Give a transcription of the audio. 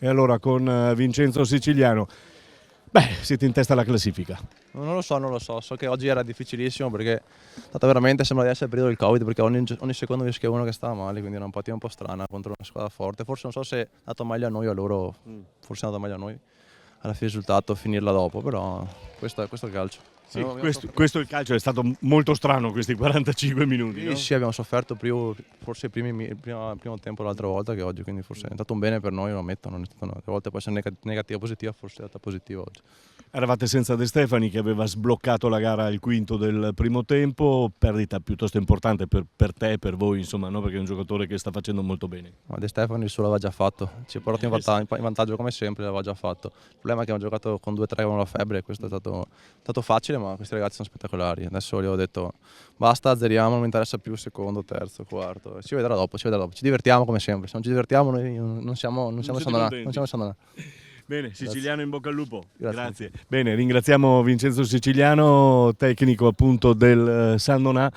E allora con Vincenzo Siciliano, siete in testa alla classifica. Non lo so, so che oggi era difficilissimo perché è stata veramente, sembra di essere il periodo del Covid, perché ogni secondo rischia uno che stava male, quindi era un po' strana contro una squadra forte. Forse non so se è andato meglio a noi o a loro, forse è andato meglio a noi alla fine il risultato finirla dopo, però questo è il calcio. Sì, questo il calcio, è stato molto strano questi 45 minuti. Sì, no? sì, abbiamo sofferto più, forse il primo tempo l'altra volta che oggi, quindi forse è stato un bene per noi, lo ammetto, non è stato, a volte può essere negativa o positiva, forse è stata positiva oggi. Eravate senza De Stefani che aveva sbloccato la gara al quinto del primo tempo, perdita piuttosto importante per te e per voi, insomma, no? Perché è un giocatore che sta facendo molto bene. Ma De Stefani il suo l'aveva già fatto, ci ha portato in vantaggio come sempre, l'aveva già fatto. Il problema è che abbiamo giocato con 2-3 con la febbre e questo è stato facile, ma questi ragazzi sono spettacolari. Adesso gli ho detto basta, azzeriamo, non mi interessa più secondo, terzo, quarto. Ci vedrà dopo, ci divertiamo come sempre. Se non ci divertiamo noi non siamo Sandonà. Bene, Siciliano, in bocca al lupo. Grazie. Bene, ringraziamo Vincenzo Siciliano, tecnico appunto del Sandonà.